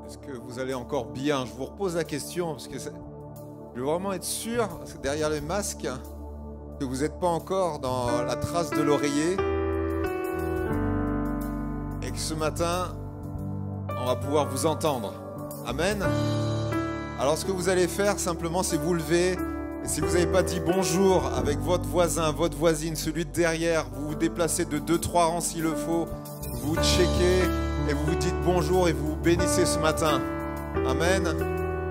Est-ce que vous allez encore bien? Je vous repose la question parce que je veux vraiment être sûr, parce que derrière les masques, que vous n'êtes pas encore dans la trace de l'oreiller et que ce matin, on va pouvoir vous entendre. Amen. Alors ce que vous allez faire simplement, c'est vous lever. Et si vous n'avez pas dit bonjour avec votre voisin, votre voisine, celui de derrière, vous vous déplacez de 2-3 rangs s'il le faut, vous checkez et vous vous dites bonjour et vous vous bénissez ce matin. Amen.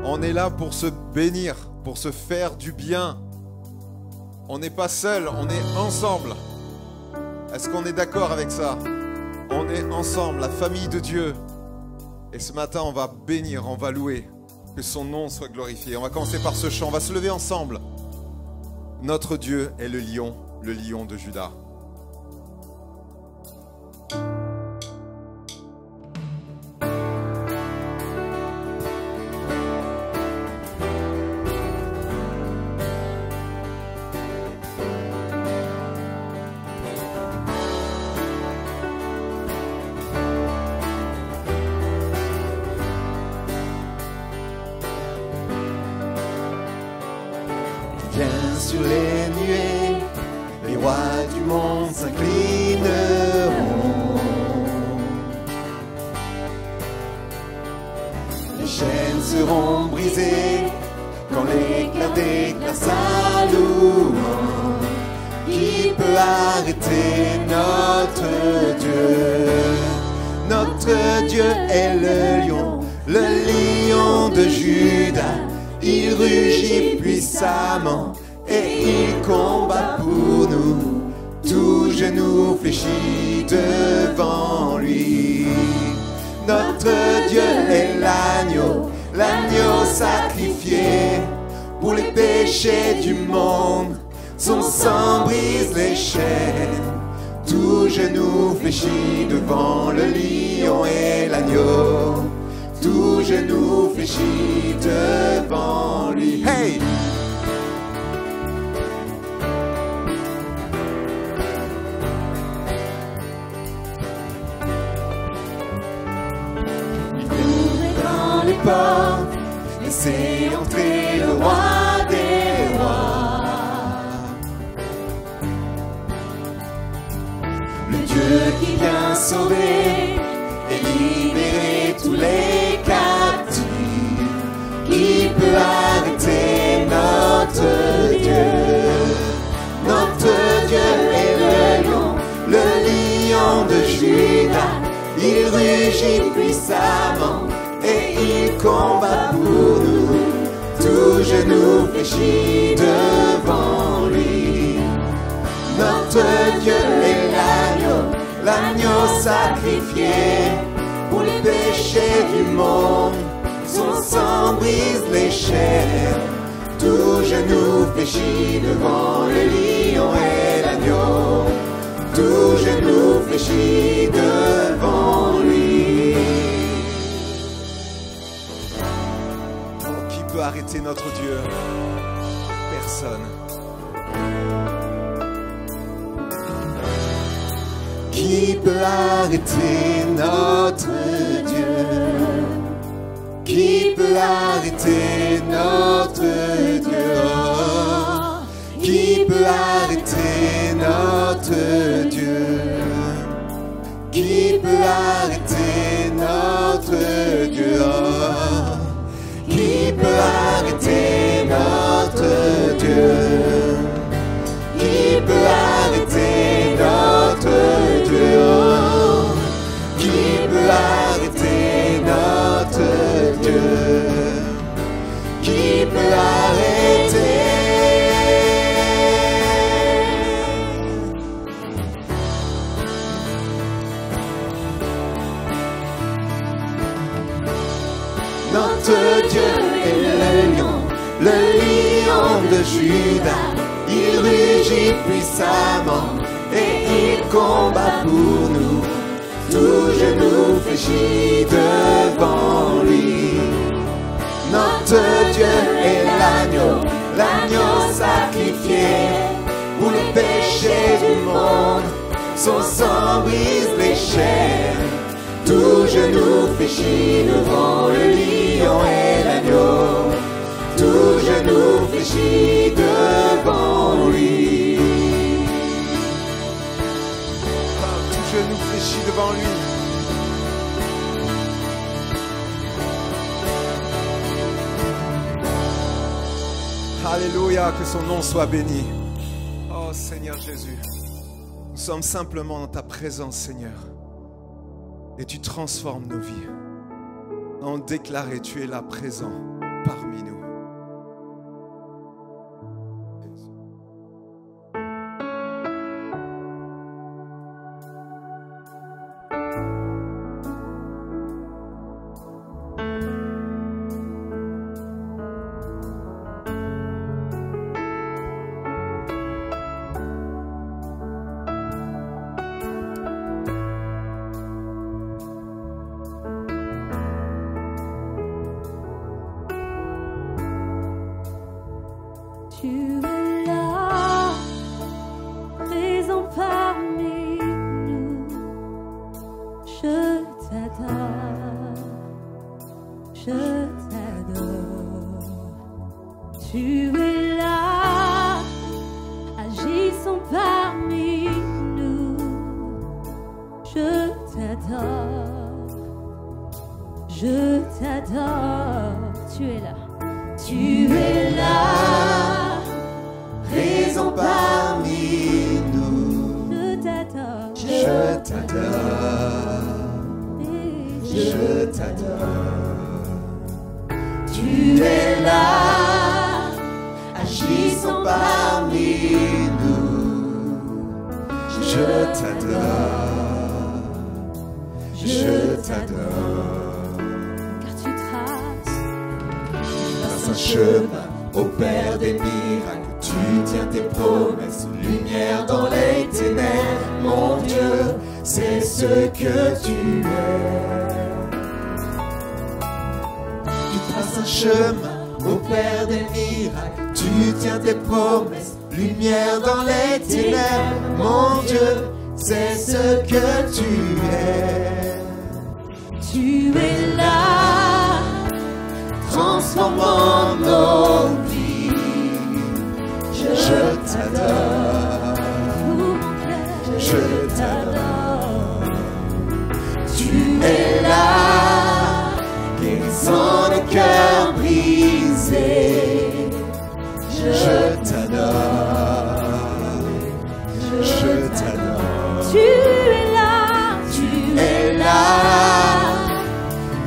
On est là pour se bénir, pour se faire du bien. On n'est pas seul, on est ensemble. Est-ce qu'on est d'accord avec ça? On est ensemble, la famille de Dieu. Et ce matin, on va bénir, on va louer. Que son nom soit glorifié. On va commencer par ce chant. On va se lever ensemble. Notre Dieu est le lion de Juda. Sur les nuées, les rois du monde s'inclineront. Les chaînes seront brisées quand l'éclat déclare sa louange. Qui peut arrêter notre Dieu? Notre Dieu est le lion de Juda. Il rugit puissamment et il combat pour nous. Tout genou fléchit devant lui. Notre Dieu est l'agneau sacrifié pour les péchés du monde. Son sang brise les chaînes. Tout genou fléchit devant le lion et l'agneau. Tout genou fléchit devant lui. Hey! Laissez entrer le roi des rois. Le Dieu qui vient sauver et libérer tous les captifs. Qui peut arrêter notre Dieu? Notre Dieu est le lion de Juda. Il rugit puissamment et il combat pour nous. Tout genou fléchit devant lui. Notre Dieu est l'agneau sacrifié pour les péchés du monde. Son sang brise les chaînes. Tout genou fléchit devant le lion et l'agneau. Tout genou fléchit devant lui. Arrêter notre Dieu? Personne. Qui peut arrêter notre Dieu? Qui peut arrêter notre Dieu? Oh, qui peut arrêter notre Dieu? Qui peut arrêter notre Dieu? Oh, qui peut arrêter notre Dieu? Qui peut arrêter notre Dieu? Oh, qui peut arrêter notre Dieu? Qui peut arrêter? Notre Dieu est le lion de Juda. Il rugit puissamment et il combat pour nous. Tout genou fléchit devant lui. Notre Dieu est l'agneau sacrifié pour les péchés du monde. Son sang brise les chaînes. Tout genou fléchit devant le lion et l'agneau. Tout genou fléchit devant lui. Tout genou fléchit devant lui. Alléluia, que son nom soit béni. Oh Seigneur Jésus, nous sommes simplement dans ta présence, Seigneur. Et tu transformes nos vies. On déclare et tu es là présent parmi nous. Tu es là, présent parmi nous. Je t'adore, je t'adore. Tu es là, agissant parmi nous. Je t'adore, je t'adore. Tu es là, tu es là, Présent parmi nous. je t'adore, Je t'adore. Je t'adore. Tu es là, agissant parmi nous. Je t'adore. Je t'adore. car tu traces Trace un chemin au Père des miracles. Tu tiens tes promesses, lumière dans les ténèbres. Mon Dieu, c'est ce que tu es. Tu traces un chemin au Père des miracles. Tu tiens tes promesses, lumière dans les ténèbres. Mon Dieu, c'est ce que tu es. Tu es là, Transformant nos vies. Je t'adore. pour mon cœur, Je t'adore. Tu es là, guérissant les cœurs brisés. Je t'adore. Je t'adore. tu es là, Tu es là,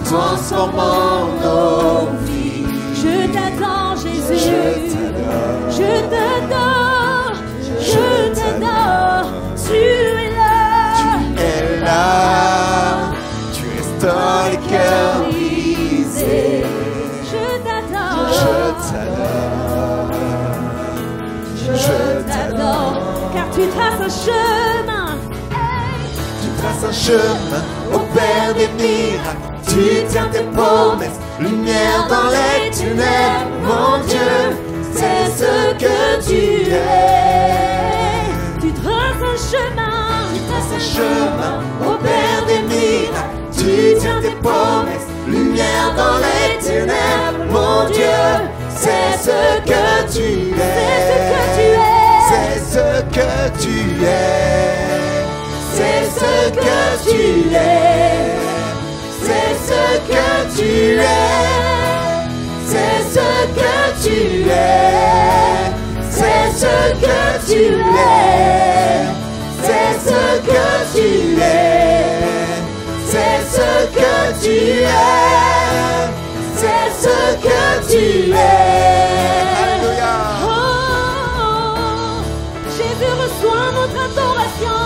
transformant nos vies. je t'attends Jésus, Je t'adore. je t'adore, je t'adore, tu es là, Tu es là, tu restaures les cœurs brisés. je t'adore, Je t'adore. Je t'adore. car tu traces un chemin, Tu traces un chemin au Père des miracles. Tu tiens tes promesses, lumière dans les ténèbres. Mon Dieu, c'est ce que tu es. tu traces un chemin, Tu traces un chemin au Père des miracles. Tu tiens tes promesses, lumière dans les ténèbres. Mon Dieu, c'est ce que tu es. C'est ce que tu es. C'est ce que tu es. C'est ce que tu es. C'est ce que tu es. C'est ce que tu es. C'est ce que tu es. C'est ce que tu es. C'est ce que tu es. Alléluia. oh, Jésus reçoit notre adoration,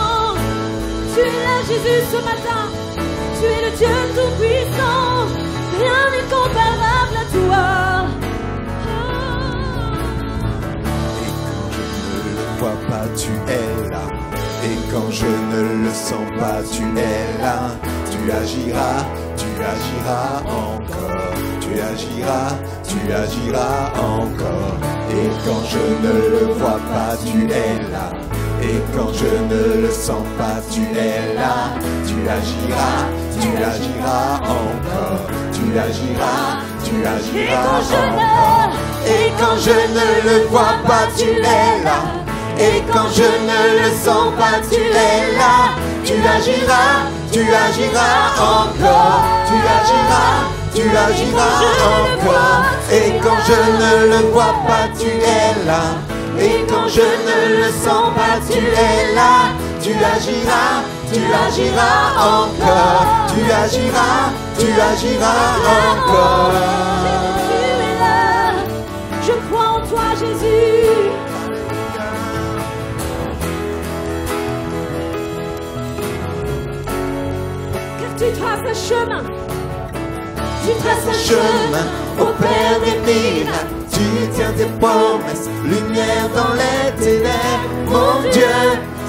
tu es là Jésus ce matin, tu es le Dieu tout-puissant, rien n'est comparable à toi. Et quand je ne le vois pas, tu es là. Et quand je ne le sens pas, tu es là. Tu agiras encore. Tu agiras encore. Et quand je ne le vois pas, tu es là. Et quand je ne le sens pas, tu es là. Tu agiras, tu agiras encore, tu agiras, tu agiras encore. Et quand je ne le vois pas, tu es là. Et quand je ne le sens pas, tu es là. Tu agiras, tu agiras encore, tu agiras, tu agiras encore. Et quand je ne le vois pas, tu es là. Et quand je ne le sens pas, tu es là. Tu agiras, tu agiras encore, tu agiras, tu agiras encore. Tu es là, je crois en toi Jésus. Car tu traces un chemin, tu traces un chemin Au Père des miracles, tu tiens tes promesses, lumière dans les ténèbres. Mon Dieu,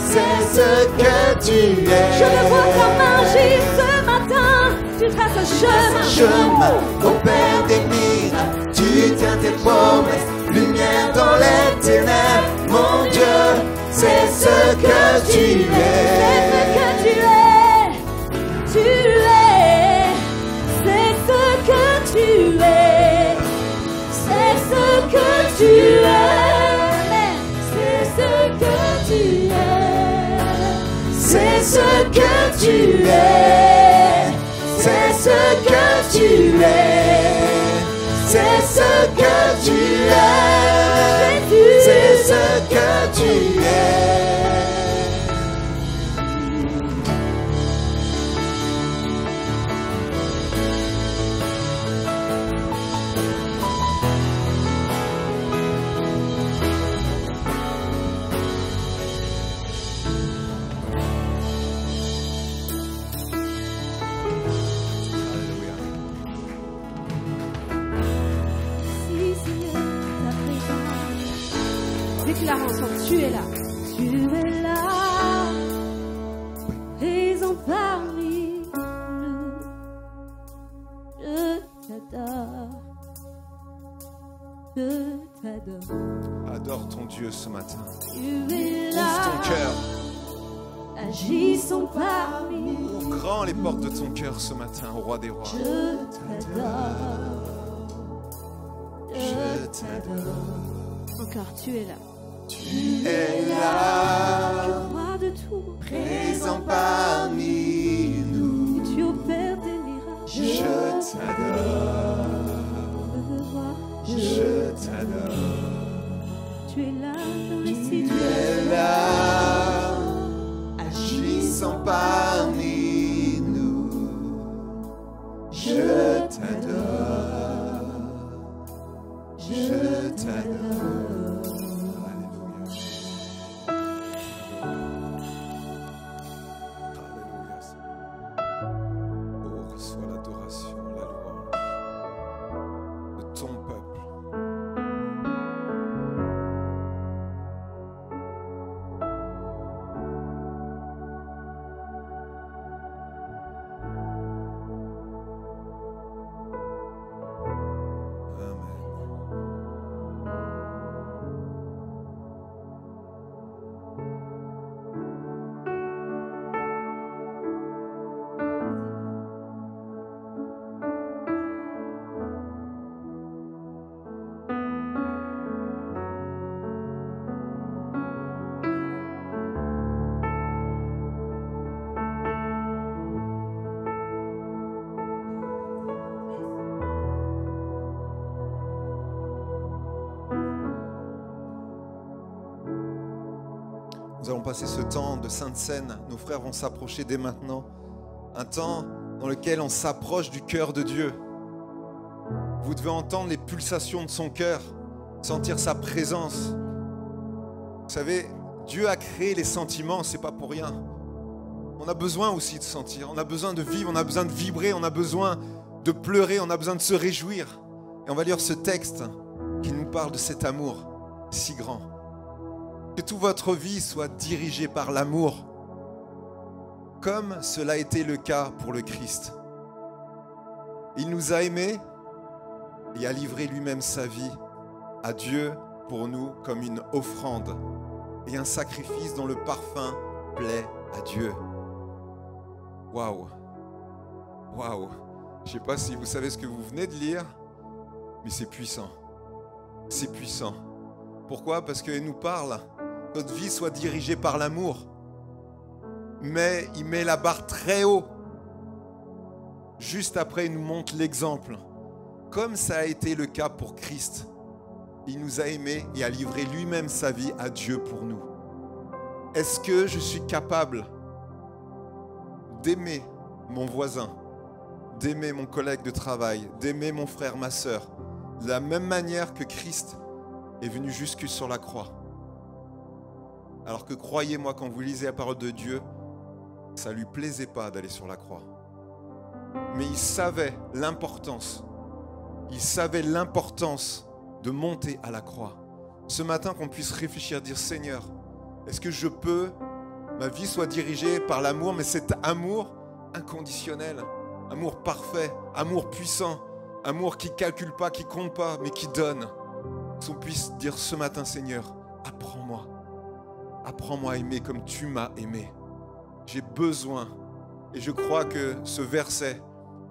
c'est ce que tu es. Je le vois comme agir ce matin. Tu traces un Chemin au Père des miracles, tu tiens tes promesses, lumière dans les ténèbres. Mon Dieu, c'est ce que tu es. C'est ce que tu es. Tu es. C'est ce que tu es. C'est ce que tu es. C'est ce que tu es. C'est ce que tu es. C'est ce que tu es. C'est ce que tu es. C'est ce que tu es. Si Seigneur, ta présence. Déclare ensemble, tu es là. Tu es là. Présent parmi nous. Je t'adore. Je t'adore. Adore ton Dieu ce matin. Tu es Ouvre là. ton cœur. Agissons parmi nous. Ouvre grand les portes de ton cœur ce matin, au roi des rois. Je t'adore. Je t'adore. Encore, tu es là. Tu es là, Roi de tout. présent parmi nous. Tu opères des miracles. Je t'adore, je t'adore. Tu es là dans les Tu situations. es là, agissant parmi nous. Je t'adore, je t'adore. Alléluia. Oh, reçois l'adoration, la louange de ton peuple. Nous allons passer ce temps de Sainte Seine. Nos frères vont s'approcher dès maintenant. Un temps dans lequel on s'approche du cœur de Dieu. Vous devez entendre les pulsations de son cœur, sentir sa présence. Vous savez, Dieu a créé les sentiments, c'est pas pour rien. On a besoin aussi de sentir, on a besoin de vivre, on a besoin de vibrer, on a besoin de pleurer, on a besoin de se réjouir. Et on va lire ce texte qui nous parle de cet amour si grand. Que toute votre vie soit dirigée par l'amour, comme cela a été le cas pour le Christ. Il nous a aimés et a livré lui-même sa vie à Dieu pour nous comme une offrande et un sacrifice dont le parfum plaît à Dieu. Waouh. Waouh. Je ne sais pas si vous savez ce que vous venez de lire, mais c'est puissant. C'est puissant. Pourquoi? Parce qu'il nous parle que notre vie soit dirigée par l'amour. Mais il met la barre très haut. Juste après, il nous montre l'exemple. Comme ça a été le cas pour Christ. Il nous a aimés et a livré lui-même sa vie à Dieu pour nous. Est-ce que je suis capable d'aimer mon voisin, d'aimer mon collègue de travail, d'aimer mon frère, ma sœur, de la même manière que Christ est venu jusque sur la croix? Alors que croyez-moi, quand vous lisez la parole de Dieu, ça ne lui plaisait pas d'aller sur la croix. Mais il savait l'importance. Il savait l'importance de monter à la croix. Ce matin, qu'on puisse réfléchir, dire Seigneur, est-ce que je peux, ma vie soit dirigée par l'amour, mais cet amour inconditionnel, amour parfait, amour puissant, amour qui ne calcule pas, qui ne compte pas, mais qui donne. Qu'on puisse dire ce matin, Seigneur, apprends-moi. Apprends-moi à aimer comme tu m'as aimé. J'ai besoin. Et je crois que ce verset,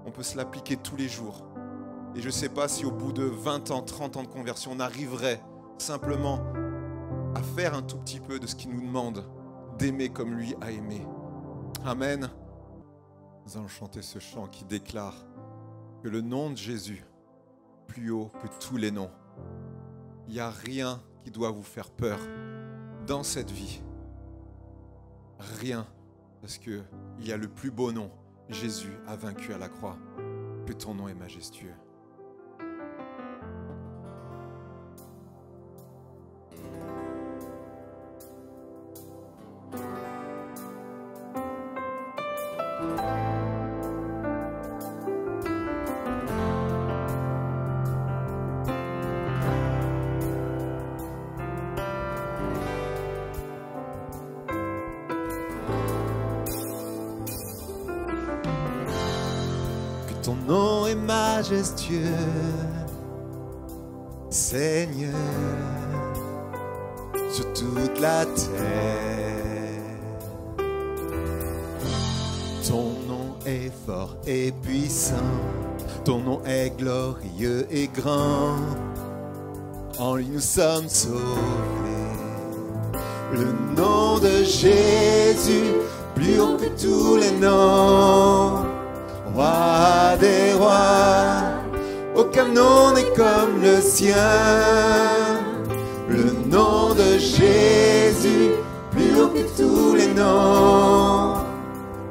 on peut se l'appliquer tous les jours. Et je ne sais pas si au bout de 20 ans, 30 ans de conversion, on arriverait simplement à faire un tout petit peu de ce qu'il nous demande, d'aimer comme lui a aimé. Amen. Nous allons chanter ce chant qui déclare que le nom de Jésus, plus haut que tous les noms, il n'y a rien qui doit vous faire peur dans cette vie. Rien, parce qu'il y a le plus beau nom. Jésus a vaincu à la croix. Que ton nom est majestueux. Ton nom est majestueux, Seigneur, sur toute la terre. Ton nom est fort et puissant, ton nom est glorieux et grand. En lui nous sommes sauvés. Le nom de Jésus, plus haut que tous les noms. Roi des rois, aucun nom n'est comme le sien. Le nom de Jésus, plus haut que tous les noms.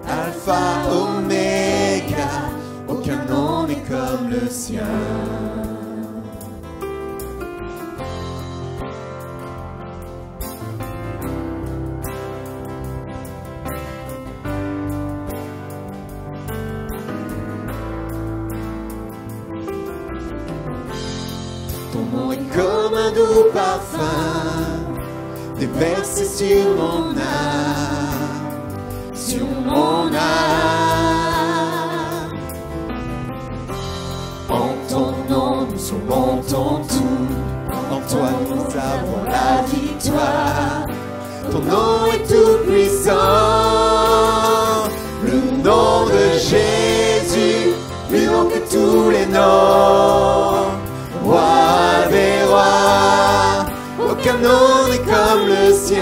Alpha, Oméga, aucun nom n'est comme le sien. Comme un doux parfum déversé sur mon âme, sur mon âme. En ton nom nous surmontons tout, en toi nous avons la victoire. Ton nom est tout puissant, le nom de Jésus, plus haut que tous les noms. Roi des rois, aucun nom n'est comme le sien.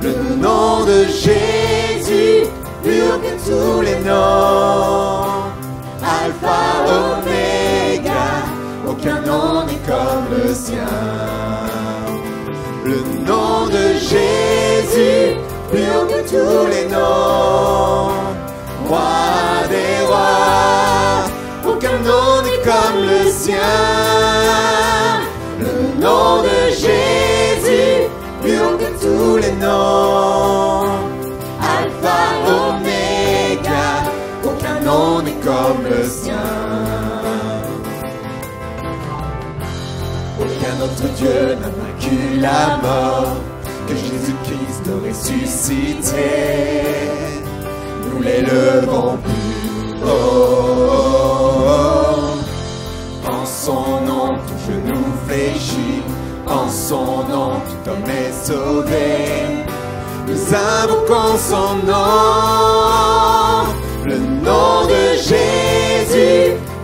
Le nom de Jésus, plus haut que tous les noms. Alpha, Oméga, aucun nom n'est comme le sien. Le nom de Jésus, plus haut que tous les noms. Roi des rois, aucun nom n'est comme le sien. Le nom de Jésus, plus haut que tous les noms. Alpha, Oméga, aucun nom n'est comme le sien. Aucun autre Dieu n'a vaincu la mort que Jésus-Christ de ressuscité. Nous l'élevons plus haut. En son nom, tout genou fléchit. En son nom, tout homme est sauvé. Nous invoquons son nom.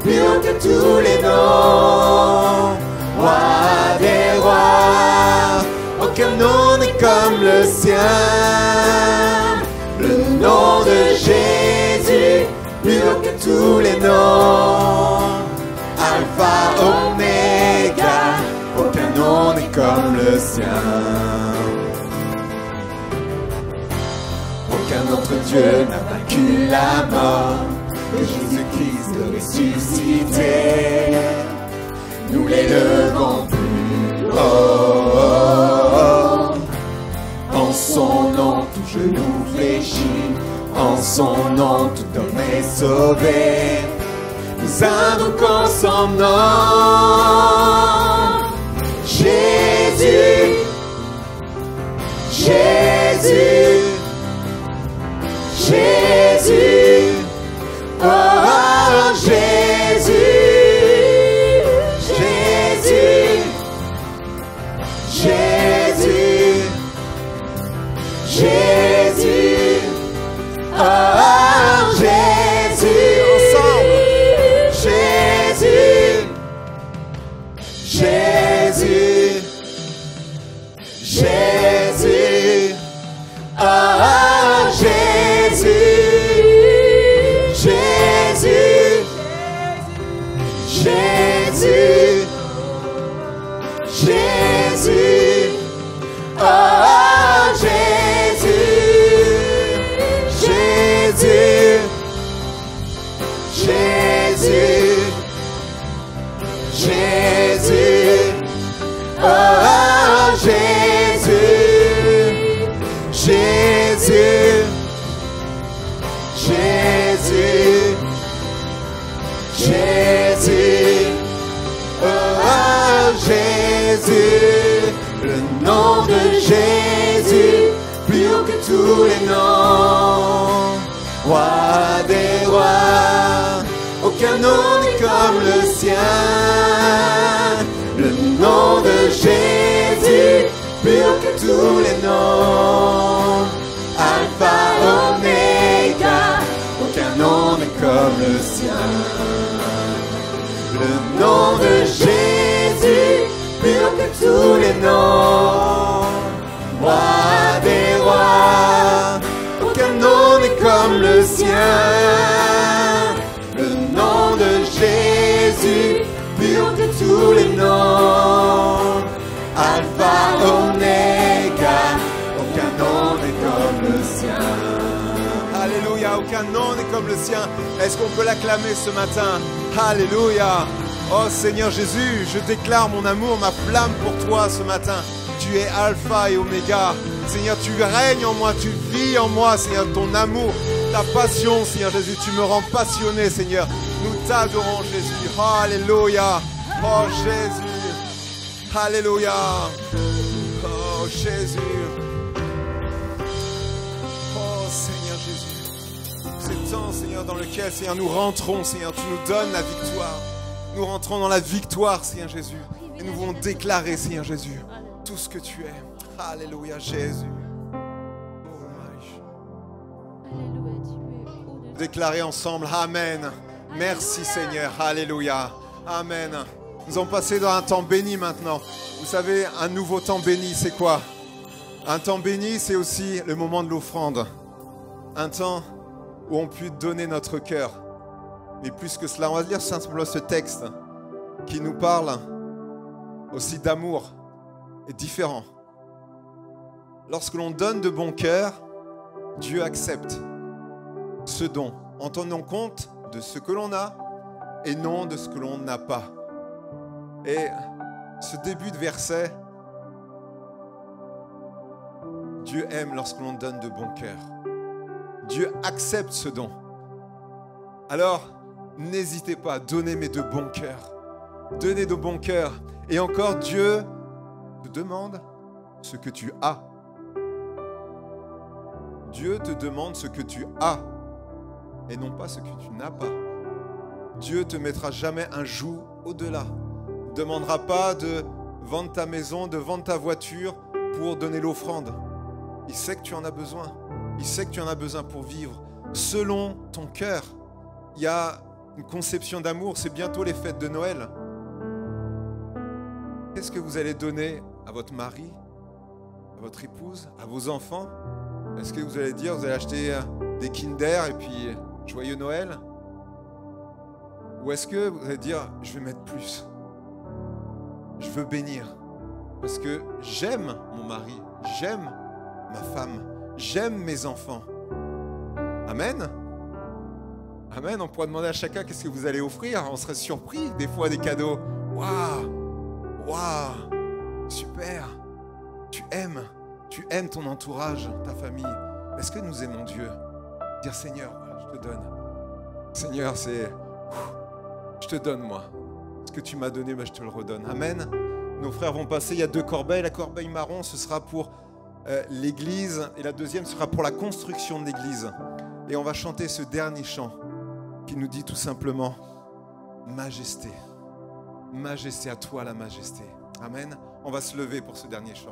plus haut que tous les noms. Roi des rois, aucun nom n'est comme le sien. Le nom de Jésus, plus haut que tous les noms. Alpha, Oméga, aucun nom n'est comme le sien. Aucun autre Dieu n'a vaincu la mort que Jésus-Christ de ressuscité. Nous l'élevons plus haut. En son nom tout genou fléchit, en son nom tout homme est sauvé. Nous invoquons son nom. Jésus, Jésus, Jésus, oh Jésus, Jésus, Jésus, Jésus, oh Jésus, ensemble, Jésus, Jésus, Jésus, oh Jésus, Jésus, Jésus, Jésus, oh Jésus, Jésus, Jésus, Jésus, oh Jésus, Jésus, Jésus, Jésus, oh Jésus, le nom de Jésus, plus haut que tous les noms. Roi des rois, aucun nom n'est comme le sien. Le nom de Jésus, plus haut que tous les noms. Alpha, Oméga, aucun nom n'est comme le sien. Le nom de Jésus, plus haut que tous les noms. Roi des rois, aucun nom n'est comme le sien. Le nom de Jésus, plus haut que tous les noms. Alpha, Oméga, aucun nom n'est comme le sien. Alléluia, aucun nom n'est comme le sien. Est-ce qu'on peut l'acclamer ce matin? Alléluia. Oh Seigneur Jésus, je déclare mon amour, ma flamme pour toi ce matin. Tu es Alpha et Oméga. Seigneur, tu règnes en moi, tu vis en moi, Seigneur, ton amour, ta passion, Seigneur Jésus. Tu me rends passionné, Seigneur. Nous t'adorons, Jésus. Alléluia. Oh Jésus. Alléluia. Oh Jésus. Oh Seigneur Jésus. C'est temps, Seigneur, dans lequel, Seigneur, nous rentrons, Seigneur. Tu nous donnes la victoire. Nous rentrons dans la victoire, Seigneur Jésus. Et nous voulons déclarer, Seigneur Jésus, tout ce que tu es. Alléluia, Jésus. Déclarer ensemble, Amen. Merci, Seigneur. Alléluia. Amen. Nous allons passer dans un temps béni maintenant. Vous savez, un nouveau temps béni, c'est quoi? Un temps béni, c'est aussi le moment de l'offrande. Un temps où on peut donner notre cœur. Mais plus que cela, on va lire simplement ce texte qui nous parle aussi d'amour et différent. Lorsque l'on donne de bon cœur, Dieu accepte ce don en tenant compte de ce que l'on a et non de ce que l'on n'a pas. Et ce début de verset, Dieu aime lorsque l'on donne de bon cœur. Dieu accepte ce don. Alors, n'hésitez pas à donner, mais de bon cœur. Donnez de bon cœur. Et encore, Dieu te demande ce que tu as. Dieu te demande ce que tu as et non pas ce que tu n'as pas. Dieu ne te mettra jamais un joug au-delà. Il ne demandera pas de vendre ta maison, de vendre ta voiture pour donner l'offrande. Il sait que tu en as besoin. Il sait que tu en as besoin pour vivre selon ton cœur. Il y a une conception d'amour. C'est bientôt les fêtes de Noël. Qu'est-ce que vous allez donner à votre mari, à votre épouse, à vos enfants? Est-ce que vous allez dire, vous allez acheter des Kinder et puis joyeux Noël? Ou est-ce que vous allez dire, je vais mettre plus? Je veux bénir. Parce que j'aime mon mari, j'aime ma femme, j'aime mes enfants. Amen. Amen. On pourrait demander à chacun qu'est-ce que vous allez offrir. On serait surpris des fois des cadeaux. Waouh, waouh, super. Tu aimes ton entourage, ta famille. Est-ce que nous aimons Dieu? Dire Seigneur, je te donne. Seigneur, je te donne moi. Ce que tu m'as donné, je te le redonne. Amen. Nos frères vont passer, il y a 2 corbeilles. La corbeille marron, ce sera pour l'église. Et la deuxième sera pour la construction de l'église. Et on va chanter ce dernier chant qui nous dit tout simplement Majesté. Majesté, à toi la majesté. Amen. On va se lever pour ce dernier chant.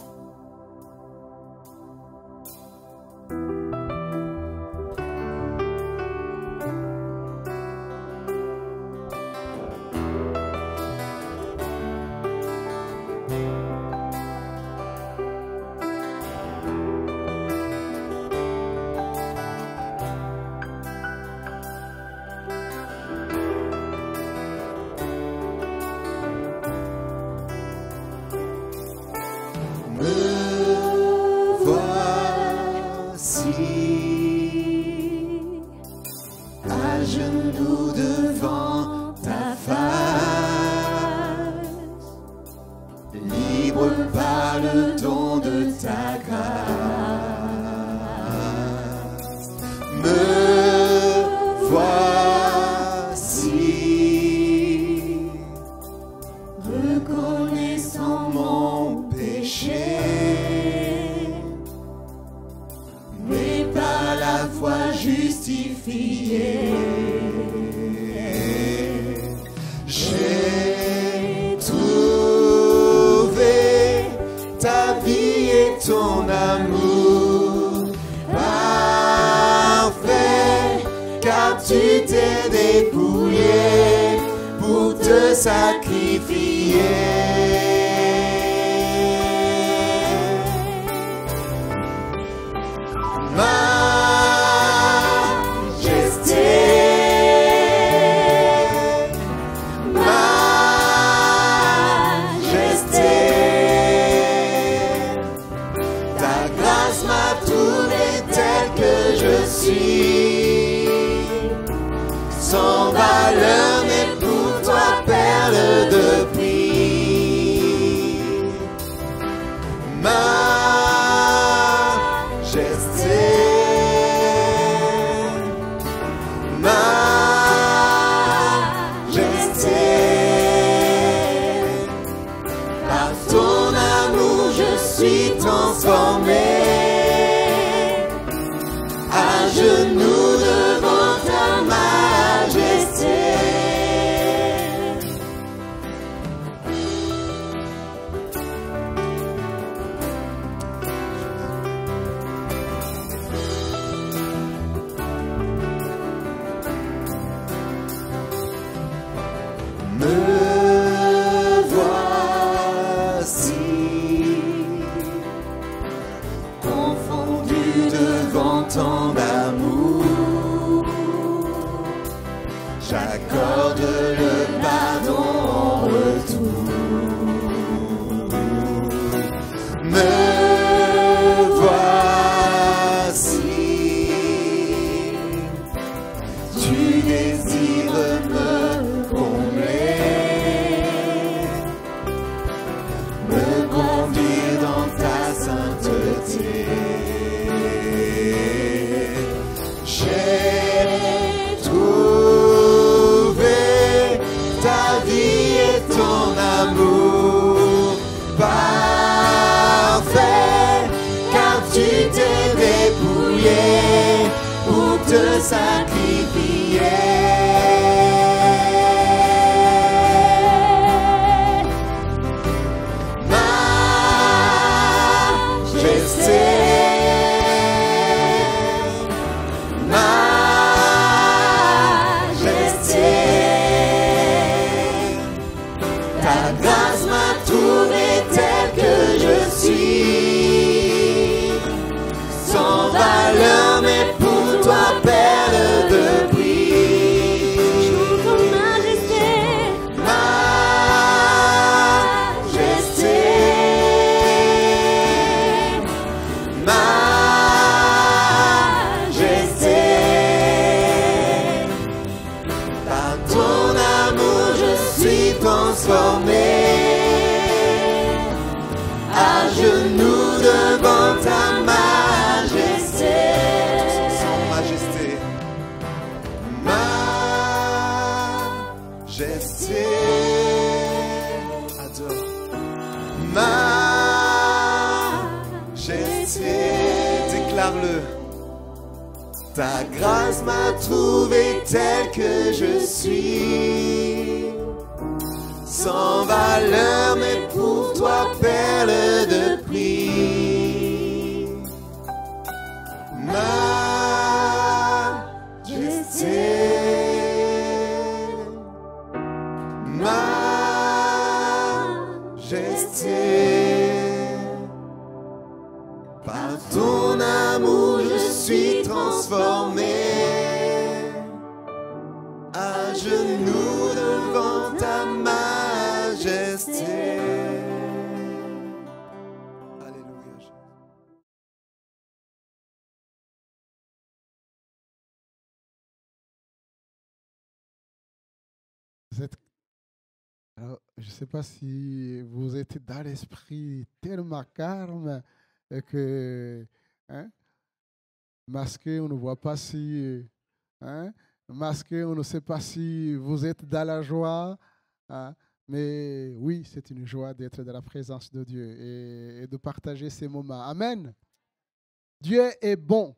Majesté. majesté. Adore. Majesté. Déclare-le. Ta grâce m'a trouvé tel que je suis, sans valeur, mais pour toi, perle de prix. Majesté, majesté, par ton amour je suis transformé, à genoux devant ta majesté. Alléluia. Alors, je ne sais pas si vous êtes dans l'esprit tellement calme que, hein, masqué, on ne voit pas si, hein, masqué, on ne sait pas si vous êtes dans la joie, hein, mais oui, c'est une joie d'être dans la présence de Dieu et de partager ces moments. Amen. Dieu est bon.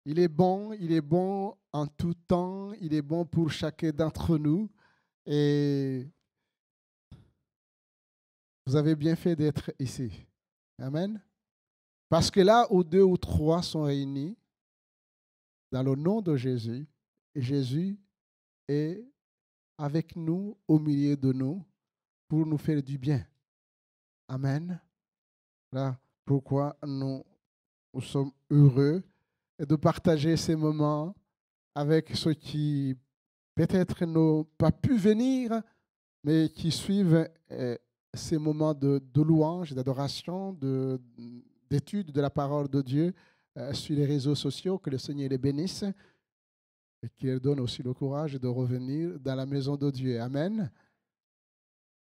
Il est bon en tout temps, il est bon pour chacun d'entre nous. Et vous avez bien fait d'être ici. Amen. Parce que là où 2 ou 3 sont réunis, dans le nom de Jésus, Jésus est avec nous, au milieu de nous, pour nous faire du bien. Amen. Voilà pourquoi nous sommes heureux de partager ces moments avec ceux qui peut-être n'ont pas pu venir, mais qui suivent ces moments de louange, d'adoration, d'étude de la parole de Dieu sur les réseaux sociaux. Que le Seigneur les bénisse et qu'il leur donne aussi le courage de revenir dans la maison de Dieu. Amen.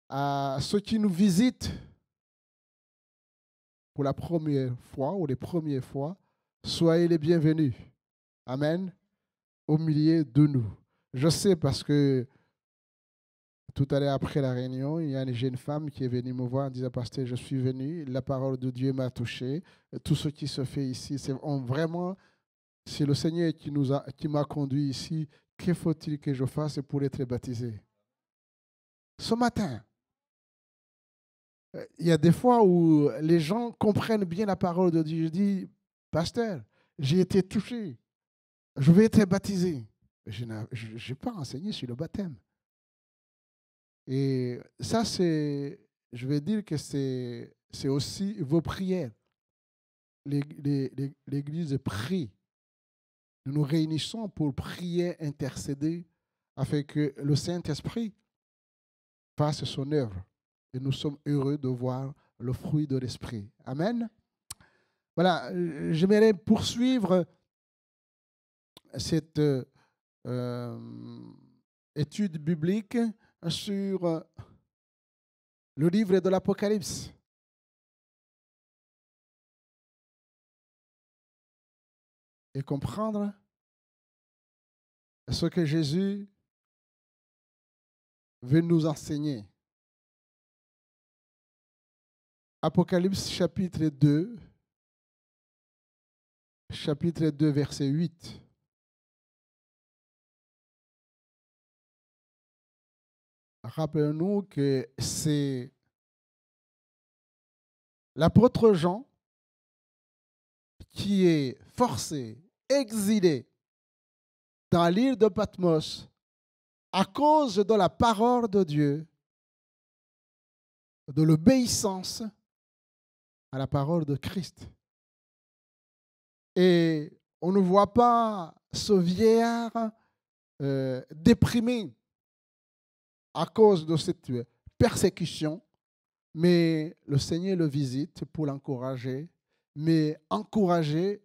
À ceux qui nous visitent pour la première fois ou les premières fois, soyez les bienvenus. Amen. Au milieu de nous. Je sais parce que tout à l'heure après la réunion, il y a une jeune femme qui est venue me voir en disant « Pasteur, je suis venu, la parole de Dieu m'a touché. Tout ce qui se fait ici, c'est vraiment, c'est le Seigneur qui m'a conduit ici. Que faut-il que je fasse pour être baptisé ?» Ce matin, il y a des fois où les gens comprennent bien la parole de Dieu. Je dis « Pasteur, j'ai été touché. Je vais être baptisé. » Je n'ai pas enseigné sur le baptême. Et ça, je vais dire que c'est aussi vos prières. L'Église prie. Nous nous réunissons pour prier, intercéder, afin que le Saint-Esprit fasse son œuvre. Et nous sommes heureux de voir le fruit de l'Esprit. Amen. Voilà, j'aimerais poursuivre cette étude biblique sur le livre de l'Apocalypse. Et comprendre ce que Jésus veut nous enseigner. Apocalypse chapitre 2, verset 8. Rappelons-nous que c'est l'apôtre Jean qui est forcé, exilé dans l'île de Patmos à cause de la parole de Dieu, de l'obéissance à la parole de Christ. Et on ne voit pas ce vieillard déprimé à cause de cette persécution, mais le Seigneur le visite pour l'encourager, mais encourager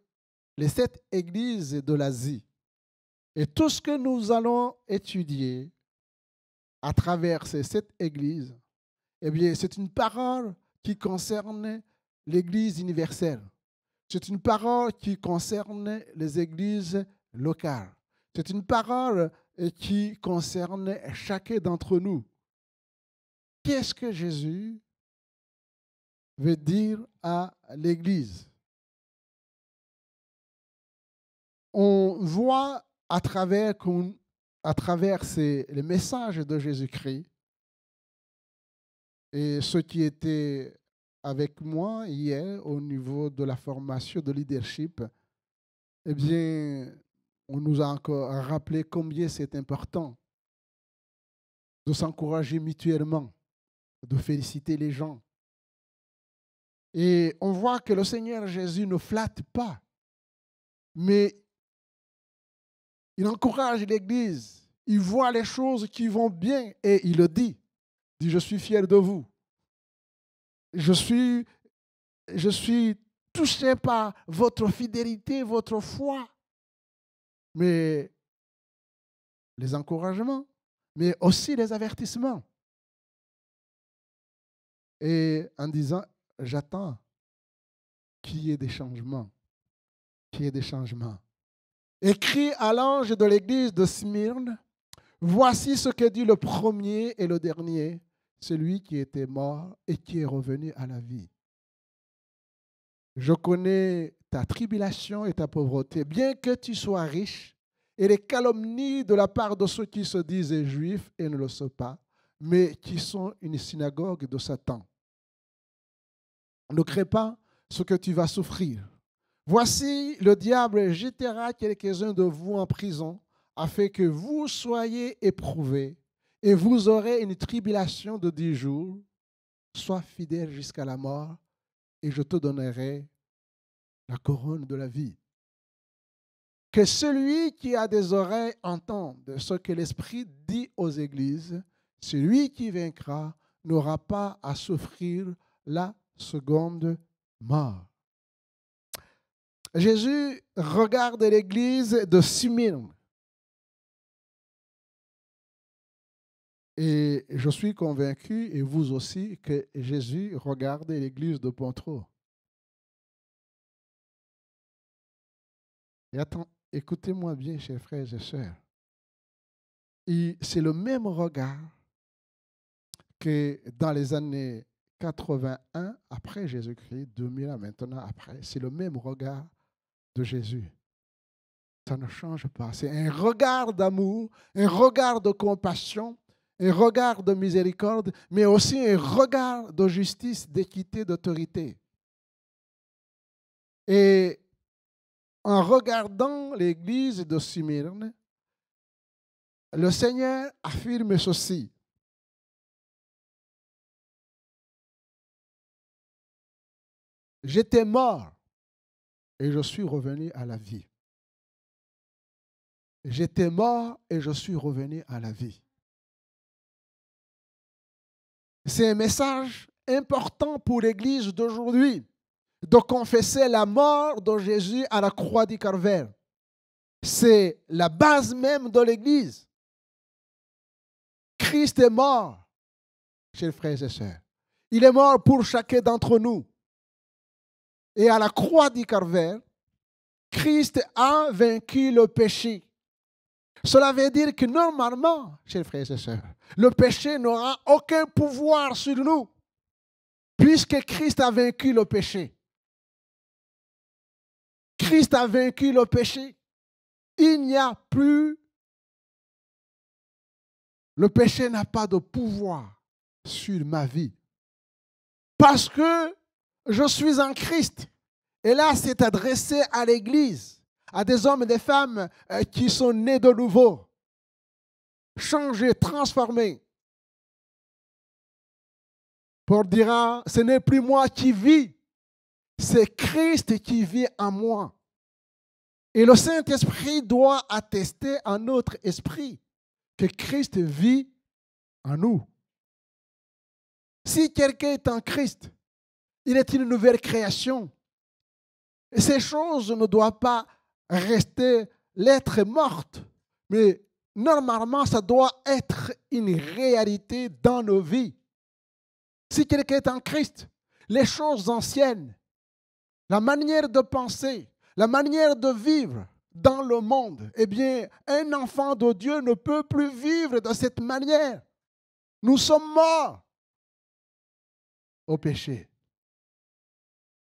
les 7 églises de l'Asie. Et tout ce que nous allons étudier à travers ces 7 églises, eh bien, c'est une parole qui concerne l'Église universelle. C'est une parole qui concerne les églises locales. C'est une parole et qui concerne chacun d'entre nous. Qu'est-ce que Jésus veut dire à l'Église? On voit à travers les messages de Jésus-Christ, et ceux qui étaient avec moi hier au niveau de la formation de leadership, eh bien, on nous a encore rappelé combien c'est important de s'encourager mutuellement, de féliciter les gens. Et on voit que le Seigneur Jésus ne flatte pas, mais il encourage l'Église. Il voit les choses qui vont bien et il le dit. Il dit, je suis fier de vous. Je suis touché par votre fidélité, votre foi. Mais les encouragements, mais aussi les avertissements. Et en disant, j'attends qu'il y ait des changements. Qu'il y ait des changements. Écrit à l'ange de l'église de Smyrne, voici ce que dit le premier et le dernier, celui qui était mort et qui est revenu à la vie. Je connais ta tribulation et ta pauvreté, bien que tu sois riche, et les calomnies de la part de ceux qui se disent juifs et ne le sont pas, mais qui sont une synagogue de Satan. Ne crée pas ce que tu vas souffrir. Voici, le diable jettera quelques-uns de vous en prison, afin que vous soyez éprouvés, et vous aurez une tribulation de 10 jours. Sois fidèle jusqu'à la mort, et je te donnerai la couronne de la vie. Que celui qui a des oreilles entende ce que l'Esprit dit aux églises. Celui qui vaincra n'aura pas à souffrir la seconde mort. Jésus regarde l'église de Smyrne. Et je suis convaincu, et vous aussi, que Jésus regarde l'église de Pontoise. Et écoutez-moi bien, chers frères et sœurs. C'est le même regard que dans les années 81, après Jésus-Christ, 2000 ans maintenant après, c'est le même regard de Jésus. Ça ne change pas. C'est un regard d'amour, un regard de compassion, un regard de miséricorde, mais aussi un regard de justice, d'équité, d'autorité. Et en regardant l'église de Smyrne, le Seigneur affirme ceci. J'étais mort et je suis revenu à la vie. J'étais mort et je suis revenu à la vie. C'est un message important pour l'Église d'aujourd'hui, de confesser la mort de Jésus à la croix du Calvaire. C'est la base même de l'Église. Christ est mort, chers frères et sœurs. Il est mort pour chacun d'entre nous. Et à la croix du Calvaire, Christ a vaincu le péché. Cela veut dire que normalement, chers frères et sœurs, le péché n'aura aucun pouvoir sur nous, puisque Christ a vaincu le péché. Christ a vaincu le péché. Il n'y a plus, le péché n'a pas de pouvoir sur ma vie. Parce que je suis en Christ. Et là, c'est adressé à l'Église, à des hommes et des femmes qui sont nés de nouveau, changés, transformés. Paul dira, ce n'est plus moi qui vis, c'est Christ qui vit en moi. Et le Saint-Esprit doit attester à notre esprit que Christ vit en nous. Si quelqu'un est en Christ, il est une nouvelle création. Et ces choses ne doivent pas rester lettre morte, mais normalement, ça doit être une réalité dans nos vies. Si quelqu'un est en Christ, les choses anciennes, la manière de penser, la manière de vivre, dans le monde. Eh bien, un enfant de Dieu ne peut plus vivre de cette manière. Nous sommes morts au péché.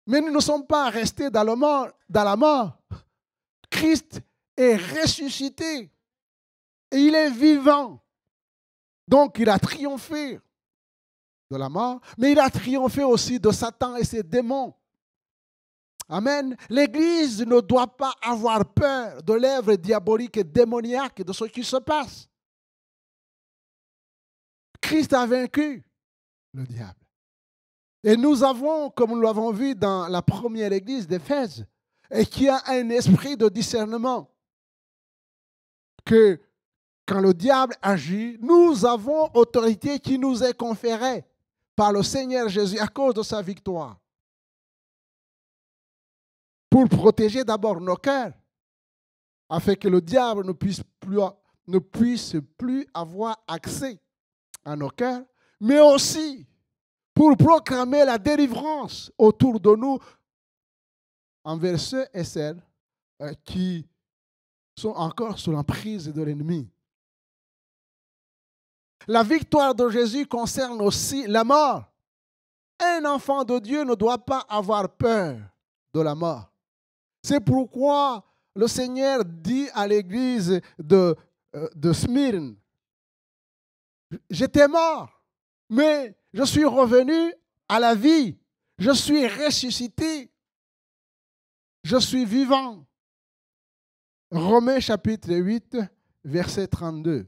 Mais nous ne sommes pas restés dans la mort. Christ est ressuscité et il est vivant. Donc, il a triomphé de la mort, mais il a triomphé aussi de Satan et ses démons. Amen. L'Église ne doit pas avoir peur de l'œuvre diabolique et démoniaque de ce qui se passe. Christ a vaincu le diable. Et nous avons, comme nous l'avons vu dans la première église d'Éphèse, et qui a un esprit de discernement, que quand le diable agit, nous avons autorité qui nous est conférée par le Seigneur Jésus à cause de sa victoire. Pour protéger d'abord nos cœurs, afin que le diable ne puisse plus avoir accès à nos cœurs, mais aussi pour proclamer la délivrance autour de nous envers ceux et celles qui sont encore sous l'emprise de l'ennemi. La victoire de Jésus concerne aussi la mort. Un enfant de Dieu ne doit pas avoir peur de la mort. C'est pourquoi le Seigneur dit à l'église de Smyrne, j'étais mort, mais je suis revenu à la vie. Je suis ressuscité. Je suis vivant. Romains chapitre 8, verset 32.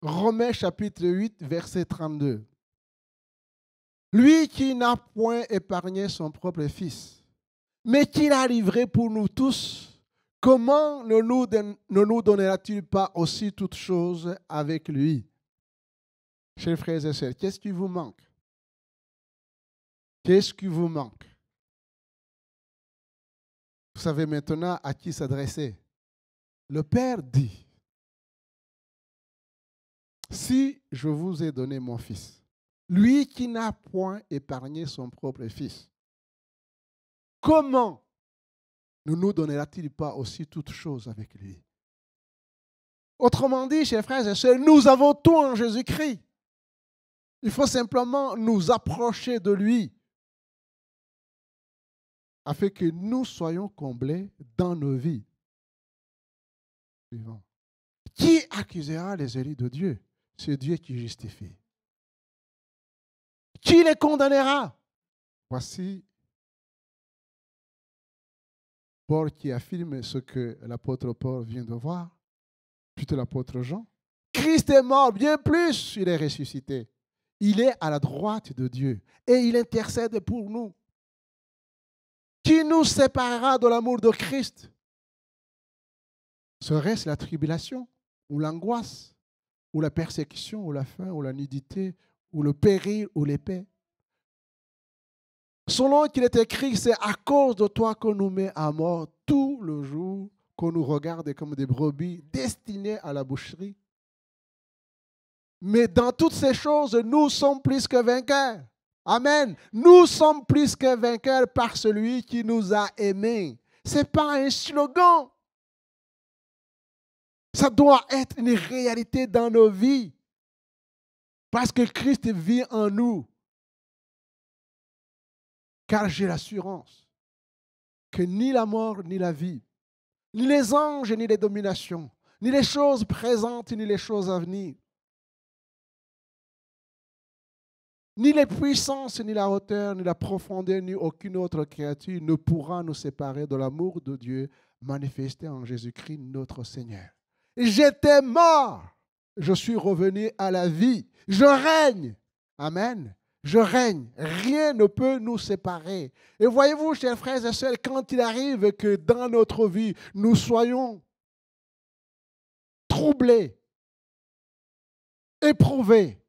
Romains chapitre 8, verset 32. Lui qui n'a point épargné son propre fils, mais qui l'a livré pour nous tous, comment ne nous donnera-t-il pas aussi toutes choses avec lui? Chers frères et sœurs, qu'est-ce qui vous manque? Qu'est-ce qui vous manque? Vous savez maintenant à qui s'adresser. Le Père dit, si je vous ai donné mon fils, lui qui n'a point épargné son propre fils, comment ne nous donnera-t-il pas aussi toutes choses avec lui? Autrement dit, chers frères et sœurs, nous avons tout en Jésus-Christ. Il faut simplement nous approcher de lui afin que nous soyons comblés dans nos vies. Suivant. Qui accusera les élus de Dieu? C'est Dieu qui justifie. Qui les condamnera? Voici Paul qui affirme ce que l'apôtre Paul vient de voir, plutôt l'apôtre Jean. Christ est mort, bien plus, il est ressuscité. Il est à la droite de Dieu et il intercède pour nous. Qui nous séparera de l'amour de Christ? Serait-ce la tribulation ou l'angoisse ou la persécution ou la faim ou la nudité ou le péril ou l'épée? Selon qu'il est écrit, c'est à cause de toi qu'on nous met à mort tout le jour, qu'on nous regarde comme des brebis destinées à la boucherie. Mais dans toutes ces choses, nous sommes plus que vainqueurs. Amen. Nous sommes plus que vainqueurs par celui qui nous a aimés. Ce n'est pas un slogan. Ça doit être une réalité dans nos vies. Parce que Christ vit en nous. Car j'ai l'assurance que ni la mort, ni la vie, ni les anges, ni les dominations, ni les choses présentes, ni les choses à venir, ni les puissances, ni la hauteur, ni la profondeur, ni aucune autre créature ne pourra nous séparer de l'amour de Dieu manifesté en Jésus-Christ notre Seigneur. J'étais mort, je suis revenu à la vie, je règne. Amen. Je règne. Rien ne peut nous séparer. Et voyez-vous, chers frères et sœurs, quand il arrive que dans notre vie, nous soyons troublés, éprouvés,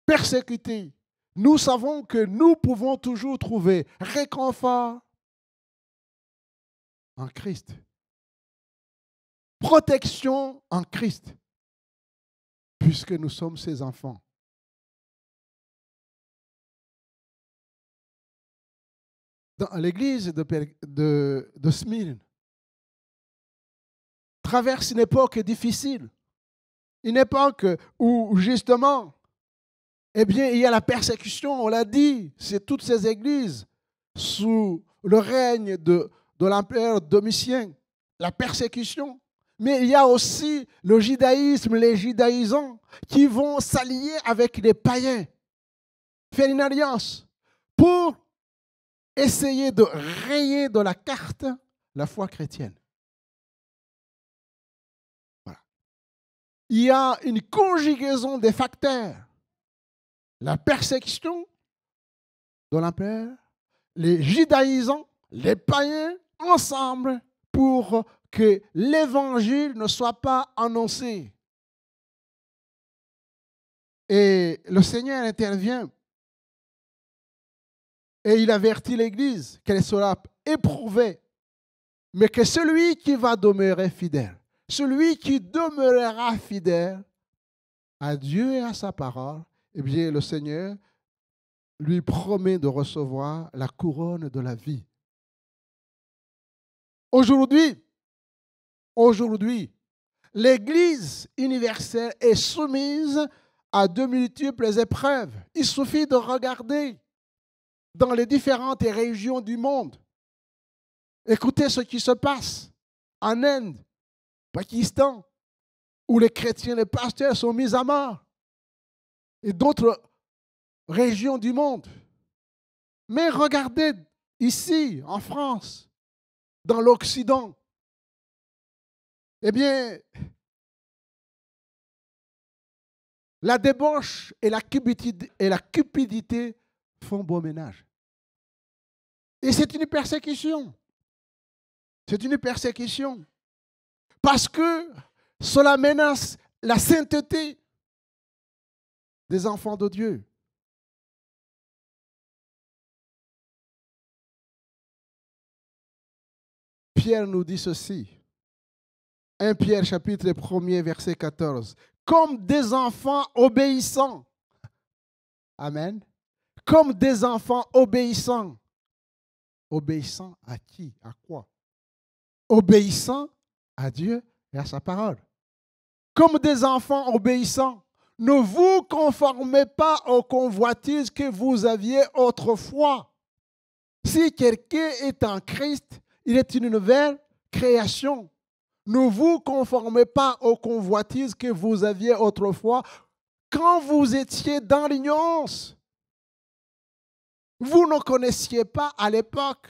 persécutés, nous savons que nous pouvons toujours trouver réconfort en Christ, protection en Christ, puisque nous sommes ses enfants. Dans l'église de Smyrne, traverse une époque difficile. Une époque où, justement, eh bien, il y a la persécution, on l'a dit, c'est toutes ces églises sous le règne de l'empereur Domitien, la persécution. Mais il y a aussi le judaïsme, les judaïsants qui vont s'allier avec les païens, faire une alliance pour essayer de rayer de la carte la foi chrétienne. Voilà. Il y a une conjugaison des facteurs. La persécution de l'empereur, les judaïsants, les païens, ensemble pour que l'évangile ne soit pas annoncé. Et le Seigneur intervient et il avertit l'Église qu'elle sera éprouvée, mais que celui qui va demeurer fidèle, celui qui demeurera fidèle à Dieu et à sa parole, eh bien le Seigneur lui promet de recevoir la couronne de la vie. Aujourd'hui, l'Église universelle est soumise à de multiples épreuves. Il suffit de regarder dans les différentes régions du monde. Écoutez ce qui se passe en Inde, Pakistan, où les chrétiens, les pasteurs sont mis à mort, et d'autres régions du monde. Mais regardez ici, en France, dans l'Occident, eh bien, la débauche et la cupidité font beau ménage. Et c'est une persécution. C'est une persécution. Parce que cela menace la sainteté des enfants de Dieu. Pierre nous dit ceci. 1 Pierre chapitre 1er verset 14. Comme des enfants obéissants. Amen. Comme des enfants obéissants. Obéissants à qui? À quoi? Obéissants à Dieu et à sa parole. Comme des enfants obéissants. Ne vous conformez pas aux convoitises que vous aviez autrefois. Si quelqu'un est en Christ, il est une nouvelle création. Ne vous conformez pas aux convoitises que vous aviez autrefois quand vous étiez dans l'ignorance. Vous ne connaissiez pas à l'époque